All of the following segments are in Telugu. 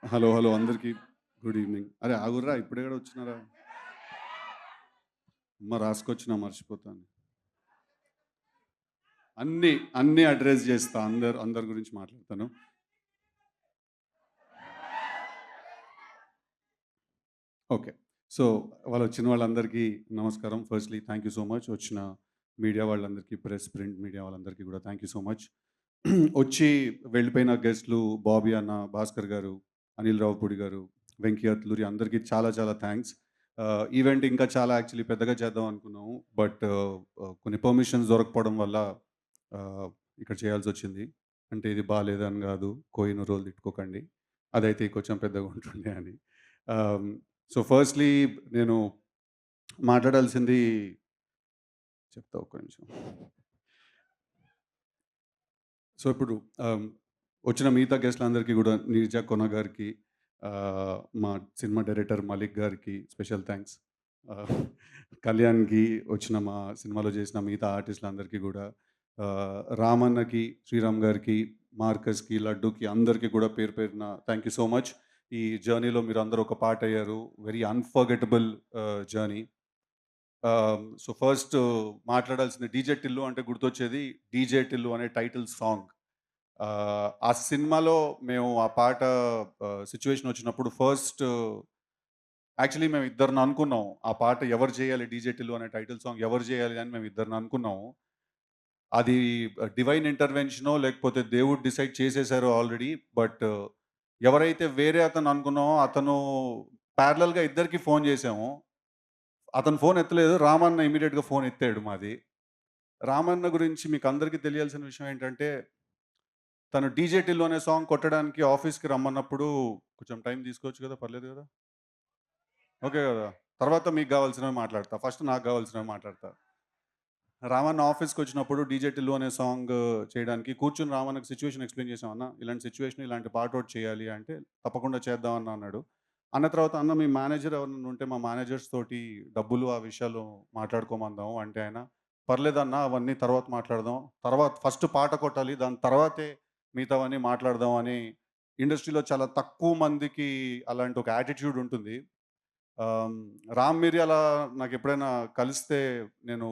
హలో హలో అందరికీ గుడ్ ఈవినింగ్. అరే ఆగుర్రా ఇప్పుడే కూడా వచ్చినారా? అమ్మ రాసుకొచ్చినా మర్చిపోతాను. అన్నీ అన్నీ అడ్రస్ చేస్తా, అందరి గురించి మాట్లాడతాను. ఓకే. సో వాళ్ళు వచ్చిన వాళ్ళందరికీ నమస్కారం. Firstly thank you so much వచ్చిన మీడియా వాళ్ళందరికీ, ప్రెస్ ప్రింట్ మీడియా వాళ్ళందరికీ కూడా థ్యాంక్ యూ సో మచ్. వచ్చి వెళ్ళిపోయిన గెస్ట్లు బాబీ అన్న, భాస్కర్ గారు, అనిల్ రావుపూడి గారు, వెంకీ అత్లూరి అందరికీ చాలా చాలా థ్యాంక్స్. ఈవెంట్ ఇంకా చాలా యాక్చువల్లీ పెద్దగా చేద్దాం అనుకున్నాము. బట్ కొన్ని పర్మిషన్స్ దొరకపోవడం వల్ల ఆహ్, ఇక్కడ చేయాల్సొచ్చింది. అంటే ఇది బాలేదని గాదు, కోహినూరోళ్ళు తిట్టుకోకండి. అదైతే కొంచెం పెద్దగా ఉంటుండే అని. ఆహ్, సో ఫస్ట్‌లీ నేను మాట్లాడాల్సింది చెప్తా, ఒక్క నిమిషం. సో ఇప్పుడు ఆహ్, వచ్చిన మిగతా గెస్ట్‌లందరికీ గూడా నీరజ కొన గారికి, మా సినిమా డైరెక్టర్ మలిక్ గారికి స్పెషల్ థాంక్స్. ఆహ్, కళ్యాణ్‌కి, వచ్చిన మా సినిమాలో చేసిన మిగతా ఆర్టిస్ట్‌లందరికీ గూడా, రామన్నకి, శ్రీరామ్ గారికి, మార్కస్‌కి, లడ్డూకి అందరికీ కూడా పేరు పేరున థాంక్ యూ సో మచ్. ఈ జర్నీలో మీరందరూ ఒక పార్ట్ అయ్యారు. Very unforgettable journey. So first మాట్లాడాల్సింది 'డీజే టిల్లు' అంటే గుర్తొచ్చేది 'డీజే టిల్లు' అనే టైటిల్ సాంగ్. ఆ సినిమాలో మేము ఆ పాట సిట్యుయేషన్ వచ్చినప్పుడు ఫస్ట్ యాక్చువల్లీ మేము ఇద్దరిని అనుకున్నాం. ఆ పాట ఎవరు చేయాలి 'డీజే టిల్లు' అనే టైటిల్ సాంగ్ ఎవరు చేయాలి అని మేము ఇద్దరిని అనుకున్నాము. అది డివైన్ ఇంటర్వెన్షనో లేకపోతే దేవుడు డిసైడ్ చేసేసారో ఆల్రెడీ. బట్ ఎవరైతే వేరే అతను అనుకున్నామో అతను ప్యారలల్‌గా ఇద్దరికీ ఫోన్ చేసాము. అతను ఫోన్ ఎత్తలేదు. రామన్న ఇమ్మీడియేట్‌గా ఫోన్ ఎత్తాడు మాది. రామన్న గురించి మీకు అందరికీ తెలియాల్సిన విషయం ఏంటంటే, తను 'డీజే టిల్లు' అనే సాంగ్ కొట్టడానికి ఆఫీస్‌కి రమ్మన్నప్పుడు, కొంచెం టైం తీసుకోవచ్చు కదా! పర్లేదు కదా? ఓకే కదా! తర్వాత మీకు గావాల్సినవి మాట్లాడతా. ఫస్ట్ నాకు గావాల్సినవి మాట్లాడతా. రామన్న ఆఫీస్‌కొచ్చినప్పుడు 'డీజే టిల్లు' అనే సాంగ్ చేయడానికి కూర్చొని రామన్నకి సిట్యుయేషన్ ఎక్స్‌ప్లెయిన్ చేసాం. "అన్న ఇలాంటి సిట్యుయేషన్, ఇలాంటి పాటోటి చేయాలి" అంటే, "తప్పకుండా చేద్దాం అన్న" అన్నాడు. అన్న తర్వాత, "అన్న మీ మేనేజర్ ఎవరైనా ఉంటే మా మేనేజర్స్ తోటి డబ్బులు ఆ విషయాలు మాట్లాడుకోమందాం" అంటే ఆయన, "పర్లేదన్న అవన్నీ తర్వాత మాట్లాడదాం. తర్వాత ఫస్ట్ పాట కొట్టాలి. దాని తర్వాతే మిగతావన్నీ మాట్లాడదాం" అని. ఇండస్ట్రీలో చాలా తక్కువ మందికి అలాంటి ఒక యాటిట్యూడ్ ఉంటుంది. ఆహ్, రామ్ మిరియాల నాకెప్పుడైనా కలిస్తే, నేను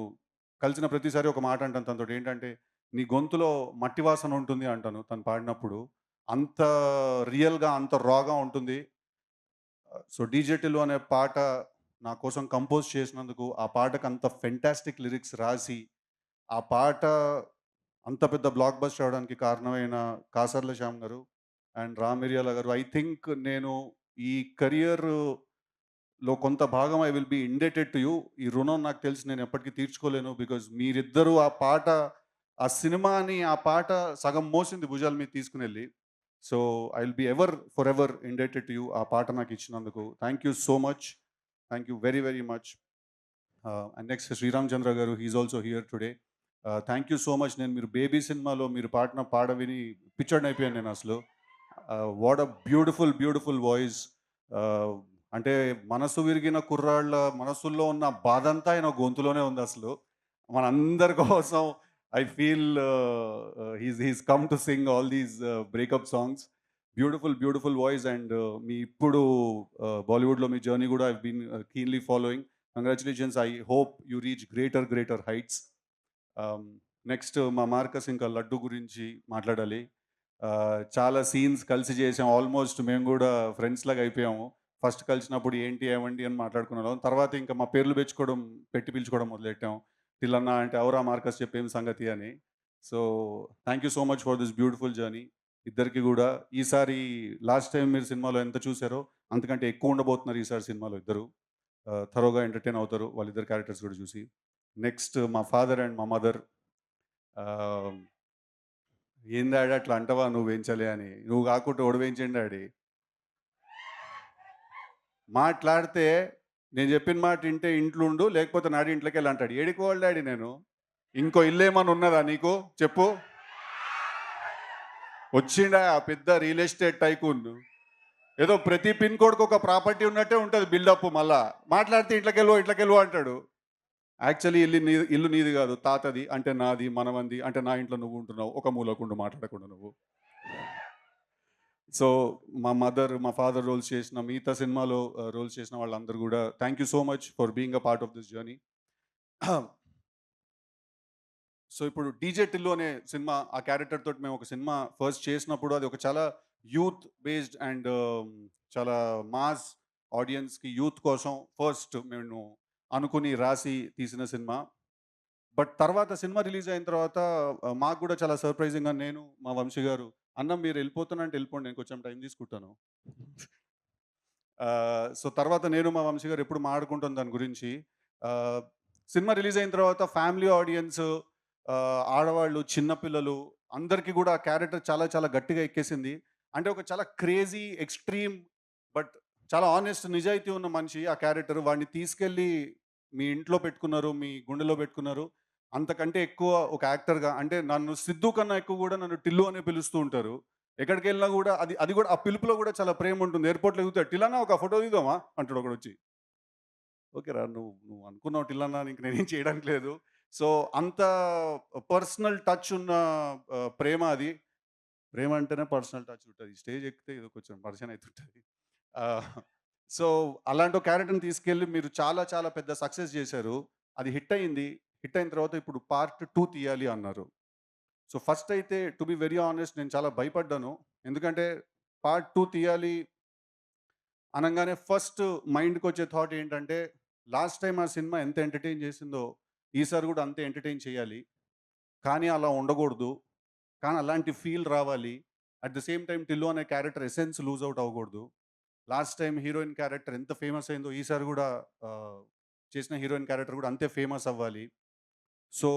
కలిసిన ప్రతిసారి ఒక మాట అంటాను తనతోటి. ఏంటంటే, "నీ గొంతులో మట్టి వాసన ఉంటుంది" అంటాను తను పాడినప్పుడు. అంత రియల్‌గా, అంత రాగా ఉంటుంది. సో, 'డీజే టిల్లు' అనే పాట నా కోసం కంపోజ్ చేసినందుకు, ఆ పాటకు అంత ఫెంటాస్టిక్ లిరిక్స్ రాసి, ఆ పాట అంత పెద్ద బ్లాక్ బస్టర్ అవ్వడానికి కారణమైన కాసర్ల శ్యామ్ గారు అండ్ రామ్ మిరియాల గారు. ఐ థింక్ నేను ఈ కెరియర్‌లో కొంత భాగం I will B indebted to you. ఈ రుణం నాకు తెలిసి నేను ఎప్పటికీ తీర్చుకోలేను. బికాజ్ మీరిద్దరూ ఆ పాట, ఆ సినిమాని, ఆ పాట సగం మోసింది భుజాల మీద తీసుకొనెళ్ళి. So, I will be for ever indebted to you ఆ పాట నాకిచ్చినందుకు. Thank you so much. Thank you very, very much. And next Sriram Chandra గారు, he is also here today. Thank you so much. నేను మీరు 'బేబీ' సినిమాలో మీరు పాడిన పాట విని పిచ్చోడినయిపోయాను నేనసలు. What a beautiful, beautiful voice. ఆహ్, అంటే మనసు విరిగిన కుర్రాళ్ళ మనసుల్లో ఉన్న బాధంతా ఆయన గొంతులోనే ఉందసలు. మనందరి కోసం I feel he's come to sing all these breakup songs. Beautiful, beautiful voice and మీ ఇప్పుడు బాలీవుడ్‌లో మీ జర్నీ గూడా I've been keenly following. Congratulations. I hope you reach greater, greater heights. Ah, next మా మార్కస్ ఇంకా లడ్డు గురించి మాట్లాడాలి. చాలా సీన్స్ కలిసి చేసాం. ఆల్మోస్ట్ మేము గూడా ఫ్రెండ్స్‌లాగా అయిపోయాము. ఫస్ట్ కలిసినప్పుడు ఏంటి, ఏవండి అని మాట్లాడుకునేవాళ్ళం. తర్వాత ఇంకా మా పేర్లు పెట్టి పిలుచుకోవడం మొదలెట్టాం. తిల్లన్న అంటే, "అవురా మార్కస్ చెప్పు ఏం సంగతి" అని. So, thank you so much for this beautiful journey. ఇద్దరికీ గూడా. ఈసారి లాస్ట్ టైమ్ మీరు సినిమాలో ఎంత చూసారో అంతకంటే ఎక్కువ ఉండబోతున్నారు ఈసారి సినిమాలో ఇద్దరు. థరోగా ఎంటర్‌టైన్ అవుతారు వాళ్ళిద్దరి క్యారెక్టర్స్ గూడా చూసి. నెక్స్ట్ మా ఫాదర్ అండ్ మా మదర్. ఆహ్, "ఏం డాడీ అట్లా అంటావా నువ్వు పెంచలే" అని. "నువ్వు కాకుంటే ఎవడు పెంచిండు డాడీ?" మాట్లాడితే, నేను చెప్పిన మాట ఇంటే ఇంట్లో ఉండు, లేకపోతే నాడి ఇంట్లోకెళ్ళి అంటాడు. ఏడికి పోవాలి డాడీ నేను? ఇంకో ఇల్లేమన్నా ఉన్నదా నీకు? చెప్పు. వచ్చిండా ఆ పెద్ద రియల్ ఎస్టేట్ టైకూన్. ఏదో ప్రతి పిన్ కోడ్‌కి ఒక ప్రాపర్టీ ఉన్నట్టే ఉంటది బిల్డప్ మళ్ళా. మాట్లాడితే ఇట్లకెళ్ళు అంటాడు. యాక్చువల్లీ ఇల్లు నీది కాదు తాతది. అంటే నాది, మనవంది. అంటే నా ఇంట్లో నువ్వు ఉంటున్నావు. ఒక మూలకుండు మాట్లాడకుండా నువ్వు. సో, మా మదర్, మా ఫాదర్ రోల్స్ చేసిన, మిగతా సినిమాలో రోల్స్ చేసిన వాళ్ళందరూ గూడా thank you so much for being a part of this journey. So, ఇప్పుడు 'డీజే టిల్లు' అనే సినిమా, ఆ క్యారెక్టర్ తోటి మేము ఒక సినిమా ఫస్ట్ చేసినప్పుడు అది ఒక చాలా యూత్ బేస్డ్ అండ్ చాలా మాస్ ఆడియన్స్‌కి, యూత్ కోసం ఫస్ట్ మేము అనుకుని, రాసి తీసిన సినిమా. బట్ తర్వాత సినిమా రిలీజ్ అయిన తర్వాత మాకు గూడా చాలా సర్ప్రైజింగ్‌గా నేను, మా వంశీ గారు, "అన్న మీరు ఎళ్ళిపోతున్నా అంటే ఎళ్ళిపోండి. నేను కొంచెం టైం తీసుకుంటాను." సో, తర్వాత నేను, మా వంశీ గారు ఎప్పుడు మాట్లాడుకుంటాం దాని గురించి. ఆహ్, సినిమా రిలీజ్ అయిన తర్వాత ఫ్యామిలీ ఆడియన్స్, ఆడవాళ్ళు, చిన్న పిల్లలు అందరికీ గూడా ఆ క్యారెక్టర్ చాలా చాలా గట్టిగా ఎక్కేసింది. అంటే ఒక చాలా క్రేజీ, ఎక్స్‌ట్రీమ్ బట్ చాలా హానెస్ట్, నిజాయితీ ఉన్న మనిషి ఆ క్యారెక్టర్. వాడిని తీసుకెళ్ళి మీ ఇంట్లో పెట్టుకున్నారు, మీ గుండెలో పెట్టుకున్నారు. అంతకంటే ఎక్కువ ఒక యాక్టర్‌గా అంటే నన్ను సిద్దు కన్నా ఎక్కువ గూడా నన్ను టిల్లు అనే పిలుస్తూ ఉంటారు. ఎక్కడికెళ్ళినా గూడా అది అది గూడా ఆ పిలుపులో గూడా చాలా ప్రేముంటుంది. ఎయిర్‌పోర్ట్‌లో ఎగురుతాడు. "టిల్లన్నా ఒక ఫోటో దిగుదామా?" అంటాడు ఒకడొచ్చి. ఓకేరా నువ్వు నువ్వు అనుకున్నావు టిల్లన్నా ఇంక నేనేం చేయడానికి లేదు. సో, అంత పర్సనల్ టచ్ ఉన్న ప్రేమ అది. ప్రేమ అంటేనే పర్సనల్ టచ్ ఉంటది. స్టేజ్ ఎక్కితే ఏదో కొంచెం పరిచయం అయితుంటది. ఆహ్, సో, అలాంటి ఒక క్యారెక్టర్‌ని తీసుకెళ్ళి మీరు చాలా చాలా పెద్ద సక్సెస్ చేశారు. అది హిట్ అయింది. హిట్ అయిన తర్వాత ఇప్పుడు పార్ట్ 2 తీయాలి అన్నారు. సో, ఫస్ట్ అయితే టు బి వెరీ హానెస్ట్ నేను చాలా భయపడ్డాను. ఎందుకంటే పార్ట్ 2 తీయాలి అనంగానే ఫస్ట్ మైండ్‌కొచ్చే థాట్ ఏంటంటే, లాస్ట్ టైమ్ ఆ సినిమా ఎంత ఎంటర్‌టైన్ చేసిందో, ఈసారి గూడా అంతే ఎంటర్‌టైన్ చేయాలి. కానీ అలా ఉండగూడదు. కానీ అలాంటి ఫీల్ రావాలి. At the same time 'Tillu' అనే క్యారెక్టర్ ఎసెన్స్ లూజ్ ఔట్ అవ్వగూడదు. లాస్ట్ టైమ్ హీరోయిన్ క్యారెక్టర్ ఎంత ఫేమస్ అయిందో, ఈసారి గూడా ఆహ్, చేసిన హీరోయిన్ క్యారెక్టర్ గూడా అంతే ఫేమస్ అవ్వాలి. సో,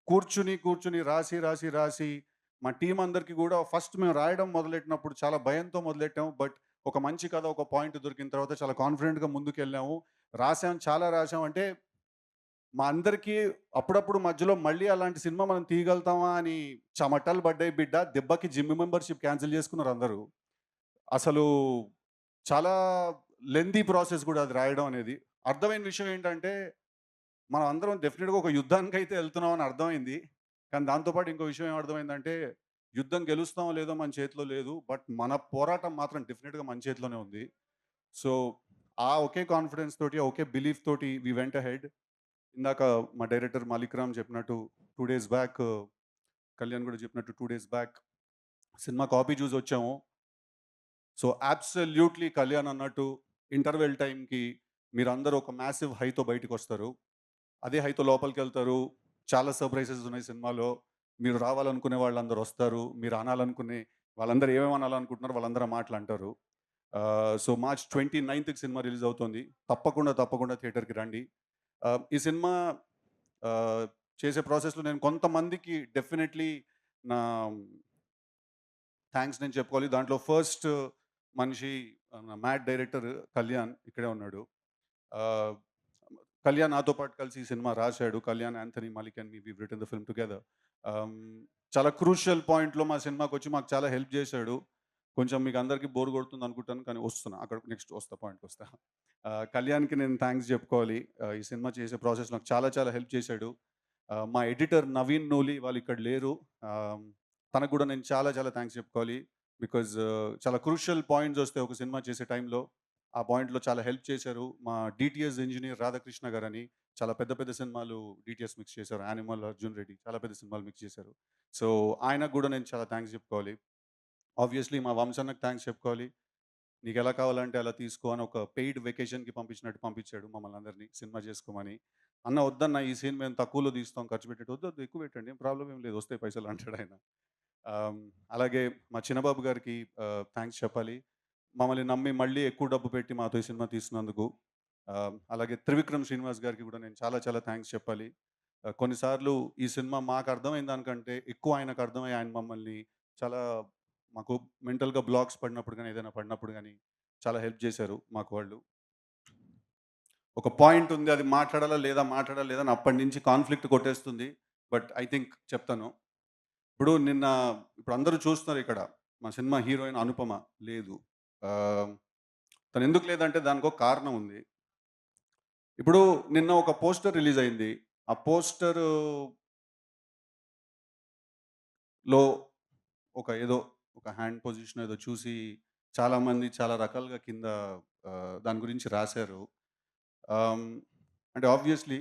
కూర్చుని రాసి మా టీమ్ అందరికి గూడా ఫస్ట్ మేము రాయడం మొదలెట్టినప్పుడు చాలా భయంతో మొదలెట్టాము. బట్ ఒక మంచి కథ, ఒక పాయింట్ దొరికిన తర్వాత చాలా కాన్ఫిడెంట్‌గా ముందుకెళ్ళాము. రాసాం, చాలా రాసాం. అంటే మా అందరికీ అప్పుడప్పుడు మధ్యలో మళ్ళీ అలాంటి సినిమా మనం తీయగలుగుతామా అని చెమటలు పడ్డాయి బిడ్డ. దెబ్బకి జిమ్ మెంబర్‌షిప్ క్యాన్సెల్ చేసుకున్నారు అందరూ. అసలు చాలా లెంథీ ప్రాసెస్ గూడా అది రాయడం అనేది. అర్థమైన విషయం ఏంటంటే మనం అందరం డెఫినిట్‌గా ఒక యుద్ధానికైతే ఎళ్తున్నాం అని అర్థమైంది. కానీ దాంతో పాటు ఇంకో విషయం ఏం అర్థమైందంటే, యుద్ధం గెలుస్తామో లేదో మన చేతిలో లేదు. బట్ మన పోరాటం మాత్రం డెఫినిట్‌గా మన చేతిలోనే ఉంది. సో, ఆ ఒకే కాన్ఫిడెన్స్ తోటి, ఒకే బిలీఫ్ తోటి వి వెంట్ అహెడ్. ఇందాక మా డైరెక్టర్ మాలిక్ రామ్ చెప్పినట్టు 2 డేస్ బ్యాక్, కళ్యాణ్ గూడా చెప్పినట్టు 2 డేస్ బ్యాక్ సినిమా కాపీ చూసొచ్చాము. సో, అబ్సల్యూట్‌లీ కళ్యాణ్ అన్నట్టు ఇంటర్వెల్ టైమ్‌కి మీరందరూ ఒక మాసివ్ హైతో బయటికొస్తారు. అదే హైతో లోపలికెళ్తారు. చాలా సర్‌ప్రైజెస్ ఉన్నాయి సినిమాలో. మీరు రావాలనుకునే వాళ్ళందరూ వస్తారు. మీరు అనాలనుకునే వాళ్ళందరూ ఏమేమి అనాలనుకుంటున్నారో వాళ్ళందరూ ఆ మాటలంటారు. సో, మార్చ్ 29కి సినిమా రిలీజ్ అవుతోంది. తప్పకుండా థియేటర్‌కి రండి. ఈ సినిమా ఆహ్, చేసే ప్రాసెస్‌లో నేను కొంతమందికి డెఫినెట్‌లీ నా థాంక్స్ నేను చెప్పుకోవాలి. దాంట్లో ఫస్ట్ మనిషి నా మ్యాడ్ డైరెక్టర్ కళ్యాణ్ ఇక్కడే ఉన్నాడు. ఆహ్, కళ్యాణ్ నాతో పాటు కలిసి ఈ సినిమా రాశాడు. Kalyan, Anthony, Malik and me we written the film together. Ah, చాలా క్రూషియల్ పాయింట్‌లో మా సినిమాకొచ్చి మాకు చాలా హెల్ప్ చేశాడు. కొంచెం మీకు అందరికి బోర్ కొడుతుంది అనుకుంటాను. కానీ వస్తున్నా. అక్కడ నెక్స్ట్ వస్తా పాయింట్‌కొస్తా. కళ్యాణ్‌కి నేను థాంక్స్ చెప్పుకోవాలి. ఈ సినిమా చేసే ప్రాసెస్‌లో నాకు చాలా చాలా హెల్ప్ చేశాడు. మా ఎడిటర్ నవీన్ నూలి వాళ్ళు ఇక్కడ లేరు. ఆహ్, తనకు కూడా నేను చాలా చాలా థాంక్స్ చెప్పుకోవాలి. బికాజ్ చాలా క్రూషియల్ పాయింట్స్ వస్తాయి ఒక సినిమా చేసే టైంలో. ఆ పాయింట్‌లో చాలా హెల్ప్ చేశారు. మా డీటీఎస్ ఇంజినీర్ రాధాకృష్ణ గారని చాలా పెద్ద పెద్ద సినిమాలు డీటీఎస్ మిక్స్ చేశారు. 'యానిమల్', 'అర్జున్ రెడ్డి' చాలా పెద్ద సినిమాలు మిక్స్ చేశారు. సో, ఆయనకు గూడా నేను చాలా థాంక్స్ చెప్పుకోవాలి. ఆబ్వియస్‌లీ మా వంశన్నకి థాంక్స్ చెప్పుకోవాలి. "నీకెలా కావాలంటే అలా తీసుకో" అని ఒక పెయిడ్ వెకేషన్‌కి పంపించినట్టు పంపించాడు మమ్మల్ని అందరిని సినిమా చేసుకోమని. "అన్న వద్దన్న ఈ సీన్ మేము తక్కువలో తీస్తాం ఖర్చు పెట్టేట్టు." "వద్దొద్దు ఎక్కువ పెట్టండి. ఏం ప్రాబ్లమ్ ఏం లేదు. వస్తాయి పైసలు" అంటాడాయన. ఆహ్, అలాగే మా చిన్నబాబు గారికి థాంక్స్ చెప్పాలి. మమ్మల్ని నమ్మి మళ్ళీ ఎక్కువ డబ్బు పెట్టి మాతో ఈ సినిమా తీసినందుకు. అలాగే త్రివిక్రమ్ శ్రీనివాస్ గారికి కూడా నేను చాలా చాలా థాంక్స్ చెప్పాలి. కొన్నిసార్లు ఈ సినిమా మాకు అర్థమైన దానికంటే ఎక్కువ ఆయనకు అర్థమై ఆయన మమ్మల్ని చాలా మాకు మెంటల్‌గా బ్లాక్స్ పడినప్పుడు గాని, ఏదైనా పడినప్పుడు గాని చాలా హెల్ప్ చేశారు మాకు వాళ్ళు. ఒక పాయింట్ ఉంది. అది మాట్లాడాలా లేదా అని అప్పటినుంచి కాన్‌ఫ్లిక్ట్ కొట్టేస్తుంది. బట్ ఐ థింక్ చెప్తాను. ఇప్పుడు నిన్న ఇప్పుడు అందరూ చూస్తున్నారు ఇక్కడ. మా సినిమా హీరోయిన్ అనుపమ లేదు. ఆహ్, తనెందుకు లేదంటే దానికొక కారణం ఉంది. ఇప్పుడు నిన్న ఒక పోస్టర్ రిలీజ్ అయింది. ఆ పోస్టరులో ఒక ఏదో ఒక హ్యాండ్ పొజిషన్ ఏదో చూసి చాలామంది చాలా రకాలుగా కింద దాని గురించి రాశారు. అంటే ఆబ్వియస్లీ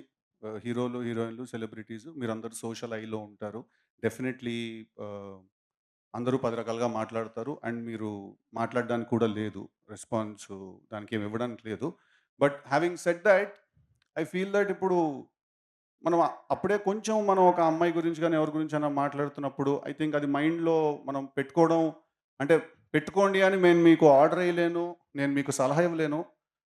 హీరోలు, హీరోయిన్లు, సెలబ్రిటీస్ మీరందరూ సోషల్ ఐలో ఉంటారు. డెఫినెట్లీ అందరూ 10 రకాలుగా మాట్లాడతారు. అండ్ మీరు మాట్లాడడానికి కూడా లేదు. రెస్పాన్స్ దానికి ఏమి ఇవ్వడానికి లేదు. But having said that I feel that ఇప్పుడు మనం అప్పుడే కొంచెం మనం ఒక అమ్మాయి గురించి కానీ ఎవరి గురించైనా మాట్లాడుతున్నప్పుడు ఐ థింక్ అది మైండ్‌లో మనం పెట్టుకోవడం అంటే పెట్టుకోండి అని నేను మీకు ఆర్డర్ ఎయలేను. నేను మీకు సలహా ఇవ్వలేను.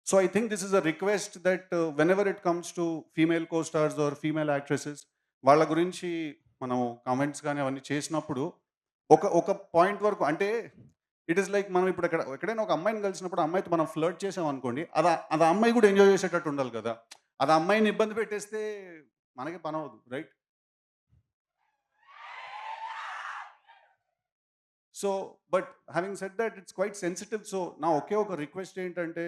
So I think this is a request that whenever it comes to female co stars or female actresses వాళ్ళ గురించి మనం కామెంట్స్ కానీ అవన్నీ చేసినప్పుడు ఒక పాయింట్ వరకు అంటే ఇట్ ఈస్ లైక్ మనం ఇప్పుడు ఎక్కడైనా ఒక అమ్మాయిని కలిసినప్పుడు ఆ అమ్మాయితో మనం ఫ్లర్ట్ చేసామనుకోండి అది ఆ అమ్మాయి కూడా ఎంజాయ్ చేసేటట్టు ఉండాలి కదా! అది ఆ అమ్మాయిని ఇబ్బంది పెట్టేస్తే మనకి పని అవ్వదు. Right? So but having said that it's quite sensitive. So నా ఒకే ఒక రిక్వెస్ట్ ఏంటంటే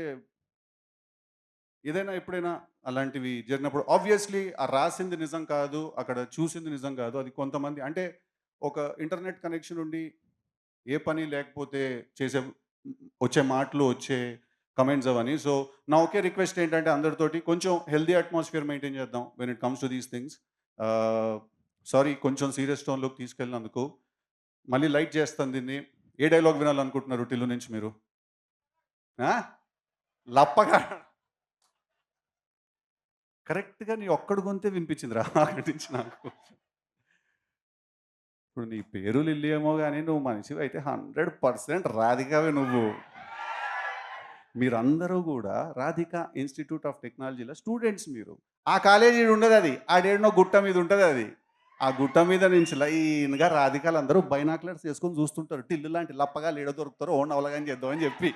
ఏదైనా ఎప్పుడైనా అలాంటివి జరిగినప్పుడు ఆబ్వియస్లీ ఆ రాసింది నిజం కాదు, అక్కడ చూసింది నిజం కాదు. అది కొంతమంది అంటే ఒక ఇంటర్నెట్ కనెక్షన్ ఉండి ఏ పని లేకపోతే వచ్చే మాటలు, వచ్చే కమెంట్స్ అవన్నీ. సో నా ఒకే రిక్వెస్ట్ ఏంటంటే అందరితోటి కొంచెం హెల్దీ అట్మాస్ఫియర్ మెయింటైన్ చేద్దాం when it comes to these things. Sorry కొంచెం సీరియస్ టోన్లోకి తీసుకెళ్ళినందుకు. మళ్ళీ లైట్ చేస్తాను దీన్ని. ఏ డైలాగ్ వినాలనుకుంటున్నారు టిల్లు నుంచి మీరు? లప్పగా కరెక్ట్గా నీ ఒక్కడు గొంతే వినిపించిందిరా అక్కడి నుంచి నాకు. ఇప్పుడు నీ పేరు లిల్లీ ఏమో కానీ నువ్వు మనిషివి అయితే 100% రాధికావే నువ్వు. మీరందరూ కూడా రాధిక ఇన్స్టిట్యూట్ ఆఫ్ టెక్నాలజీలో స్టూడెంట్స్ మీరు. ఆ కాలేజీ ఉండదు, అది ఆడేడనో గుట్ట మీద ఉంటుంది. అది ఆ గుట్ట మీద నుంచి లైన్గా రాధికాలు అందరూ బైనాక్లర్స్ వేసుకొని చూస్తుంటారు. టిల్లు లాంటి లప్పగా లేడ దొరుకుతారో ఓన్ అవలగాని చేద్దామని చెప్పి.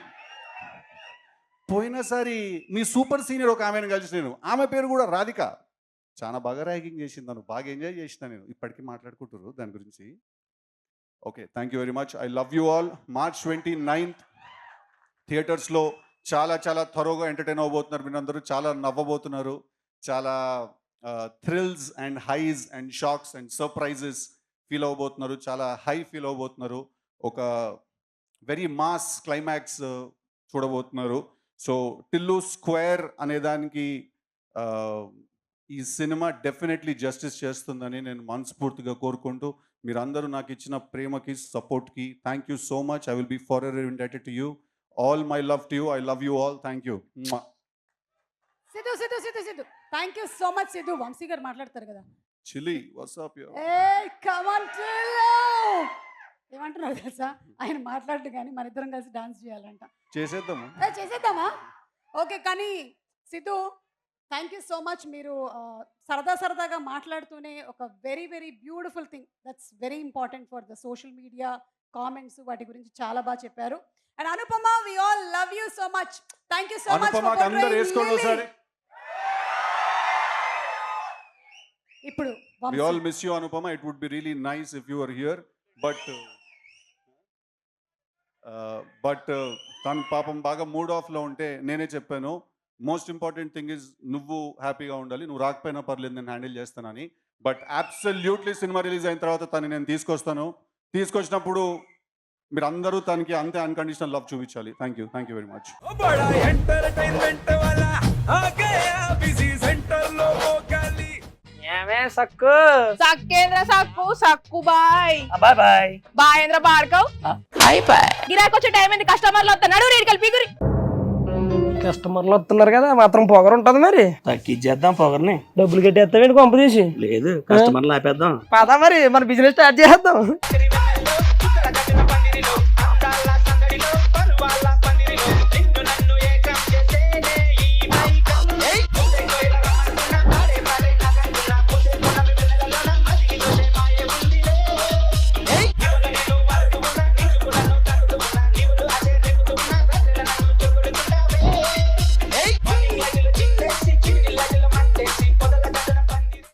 పోయినసారి మీ సూపర్ సీనియర్ ఒక ఆమెను కలిసి నేను, ఆమె పేరు కూడా రాధిక. చాలా బాగా ర్యాగింగ్ చేసింది, నన్ను బాగా ఎంజాయ్ చేసిన నేను. ఇప్పటికీ మాట్లాడుకుంటారు దాని గురించి. Okay, thank you very much. I love you all. March 29th థియేటర్స్లో చాలా చాలా త్వరగా ఎంటర్టైన్ అవ్వబోతున్నారు. మీరందరూ చాలా నవ్వబోతున్నారు. చాలా thrills and highs and shocks and surprises feel అవ్వబోతున్నారు. చాలా హై ఫీల్ అవ్వబోతున్నారు. ఒక వెరీ మాస్ క్లైమాక్స్ చూడబోతున్నారు. సో టిల్లు స్క్వేర్ అనే దానికి ఈ సినిమా డెఫినెట్లీ జస్టిస్ చేస్తుందని నేను మనస్ఫూర్తిగా కోరుకుంటూ, మీరందరూ నాకు ఇచ్చిన ప్రేమకి, సపోర్ట్కి thank you so much. I will be for ever indebted to you. All my love to you. I love you all. Thank you. Siddhu thank you so much. Siddhu Vamsi గారు మాట్లాడతారు కదా. చిలి what's up yo. Come on Tillu ఏమంటున్నారు తెలుసా, ఆయన మాట్లాడు కానీ మన ఇద్దరం కలిసి డాన్స్ చేయాలంట. చేసేద్దామా? ఓకే, కానీ Siddhu thank you so much. మీరు సరదాగా మాట్లాడుతూనే ఒక very very beautiful thing that's very important for the social media comments వాటి గురించి చాలా బాగా చెప్పారు. And Anupama, we all love you so much. Thank you so much. ఇప్పుడు we all miss you Anupama. It would be really nice if you were here, but తను పాపం బాగా మూడ్ ఆఫ్లో ఉంటే నేనే చెప్పాను, మోస్ట్ ఇంపార్టెంట్ థింగ్ ఇస్ నువ్వు హ్యాపీగా ఉండాలి, నువ్వు రాకపోయినా పర్లేదు నేను హ్యాండిల్ చేస్తానని. బట్ అబ్సల్యూట్లీ సినిమా రిలీజ్ అయిన తర్వాత తను నేను తీసుకొచ్చినప్పుడు మీరు అందరూ తనకి అంతే అన్కండిషనల్ లవ్ చూపించాలి. Thank you very much. సక్కు సక్కేంద్ర సక్కు బాయ్ బాయ్ బాయేంద్ర బార్కవ్ బాయ్ బాయ్. గిరాకొచ్చే టైం ఏంది, కస్టమర్లు వస్తున్నాడు, రేడికి వెళ్ళి పీగురి. కస్టమర్లు వస్తున్నారు కదా, మాత్రం పొగరు ఉంటది మరి. తగ్గించేద్దాం పొగర్ని. డబ్బులు కట్టేస్తావేంటి కొంప తీసి? లేదు, కస్టమర్లు ఆపేద్దాం. పదా మరి మన బిజినెస్ స్టార్ట్ చేద్దాం.